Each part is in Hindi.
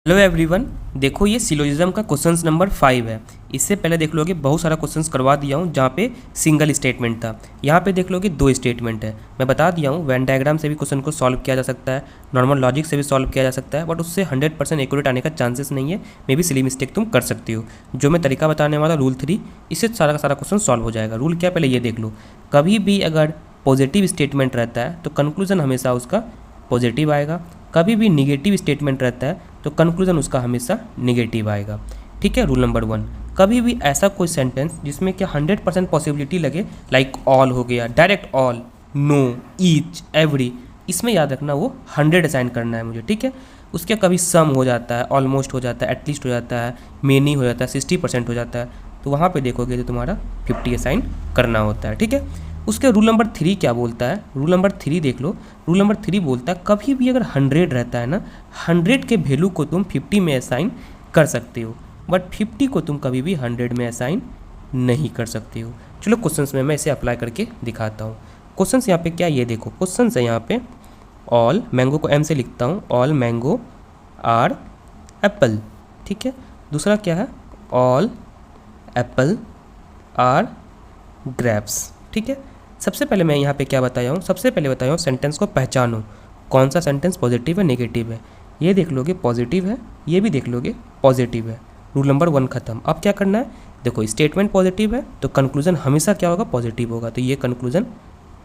हेलो एवरीवन, देखो ये सिलोजिज्म का क्वेश्चंस नंबर 5 है। इससे पहले देख लोगे बहुत सारा क्वेश्चंस करवा दिया हूँ जहाँ पे सिंगल स्टेटमेंट था। यहाँ पे देख लोगे दो स्टेटमेंट है। मैं बता दिया हूँ वेन डायग्राम से भी क्वेश्चन को सॉल्व किया जा सकता है, नॉर्मल लॉजिक से भी सॉल्व किया जा सकता है, बट उससे 100% एक्यूरेट आने का चांसेस नहीं है। मे बी सिली मिस्टेक तुम कर सकती हो। जो मैं तरीका बताने वाला रूल 3, इससे सारा का सारा क्वेश्चन सॉल्व हो जाएगा। रूल क्या, पहले ये देख लो। कभी भी अगर पॉजिटिव स्टेटमेंट रहता है तो कंक्लूजन हमेशा उसका पॉजिटिव आएगा। कभी भी निगेटिव स्टेटमेंट रहता है तो कंक्लूजन उसका हमेशा निगेटिव आएगा। ठीक है, रूल नंबर 1। कभी भी ऐसा कोई सेंटेंस जिसमें क्या 100% पॉसिबिलिटी लगे, लाइक ऑल हो गया, direct all, no, each, every, इसमें याद रखना वो 100 असाइन करना है मुझे। ठीक है, उसके कभी सम हो जाता है, ऑलमोस्ट हो जाता है, एटलीस्ट हो जाता है, मेनी हो जाता है, 60% हो जाता है, तो वहाँ पे देखोगे तो तुम्हारा 50 असाइन करना होता है। ठीक है, उसके रूल नंबर 3 क्या बोलता है, रूल नंबर 3 देख लो। रूल नंबर 3 बोलता है कभी भी अगर 100 रहता है ना, 100 के वैल्यू को तुम 50 में असाइन कर सकते हो, बट 50 को तुम कभी भी 100 में असाइन नहीं कर सकते हो। चलो क्वेश्चंस में मैं इसे अप्लाई करके दिखाता हूँ। क्वेश्चंस यहाँ पे क्या, ये देखो क्वेश्चंस है यहाँ पे, ऑल मैंगो को एम से लिखता हूँ, ऑल मैंगो आर एप्पल। ठीक है, दूसरा क्या है, ऑल एप्पल आर ग्रेप्स। ठीक है, सबसे पहले मैं यहाँ पे क्या बताया हूँ, सबसे पहले बताया हूँ सेंटेंस को पहचानो, कौन सा सेंटेंस पॉजिटिव है नेगेटिव है। ये देख लोगे पॉजिटिव है, ये भी देख लोगे पॉजिटिव है। रूल नंबर 1 खत्म। अब क्या करना है, देखो स्टेटमेंट पॉजिटिव है तो कंक्लूजन हमेशा क्या होगा, पॉजिटिव होगा, तो ये कंक्लूजन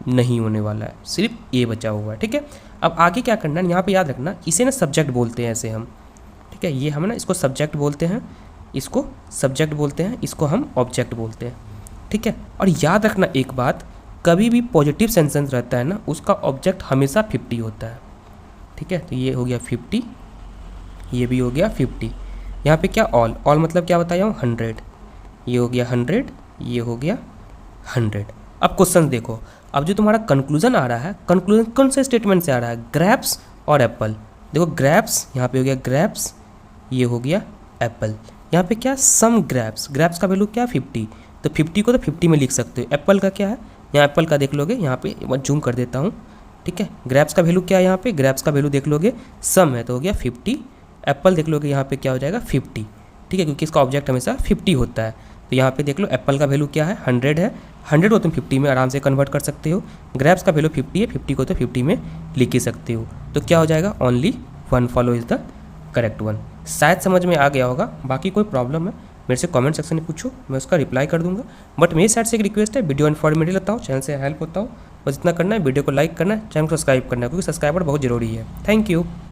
नहीं होने वाला है, सिर्फ ये बचा हुआ है। ठीक है, अब आगे क्या करना है, यहाँ पर याद रखना इसे ना सब्जेक्ट बोलते हैं ऐसे हम। ठीक है, ये हम ना इसको सब्जेक्ट बोलते हैं, इसको सब्जेक्ट बोलते हैं, इसको हम ऑब्जेक्ट बोलते हैं। ठीक है, और याद रखना एक बात, कभी भी पॉजिटिव सेंटेंस रहता है ना, उसका ऑब्जेक्ट हमेशा 50 होता है। ठीक है, तो ये हो गया 50, ये भी हो गया 50। यहाँ पे क्या, ऑल, ऑल मतलब क्या बताया हूँ, 100, ये हो गया 100, ये हो गया 100। अब क्वेश्चन देखो, अब जो तुम्हारा कंक्लूजन आ रहा है, कंक्लूजन कौन से स्टेटमेंट से आ रहा है, ग्रेप्स और एप्पल। देखो ग्रेप्स, यहाँ पे हो गया ग्रेप्स, ये हो गया एप्पल। यहाँ पे क्या, सम ग्रेप्स, ग्रेप्स का वैल्यू क्या, 50, तो 50 को तो 50 में लिख सकते हो। एप्पल का क्या है, यहाँ एप्पल का देख लोगे, यहाँ पे मैं जूम कर देता हूँ। ठीक है, ग्रेप्स का वैल्यू क्या है, यहाँ पे ग्रेप्स का वैल्यू देख लोगे, सम है तो हो गया 50, एप्पल देख लोगे यहाँ पे क्या हो जाएगा 50। ठीक है, क्योंकि इसका ऑब्जेक्ट हमेशा 50 होता है, तो यहाँ पे देख लो एप्पल का वैल्यू क्या है, 100 है, 100 को तुम 50 में आराम से कन्वर्ट कर सकते हो। ग्रेप्स का वैल्यू 50 है, 50 को तो 50 में लिख ही सकते हो, तो क्या हो जाएगा, only 1 follow is the correct one. शायद समझ में आ गया होगा, बाकी कोई प्रॉब्लम है मेरे से कमेंट सेक्शन में पूछो, मैं उसका रिप्लाई कर दूंगा। बट मेरी साइड से एक रिक्वेस्ट है, वीडियो इन्फॉर्मेटिव लगता हूँ, चैनल से हेल्प होता हूँ, बस इतना करना है, वीडियो को लाइक करना है, चैनल को सब्सक्राइब करना है, क्योंकि सब्सक्राइबर बहुत जरूरी है। Thank you.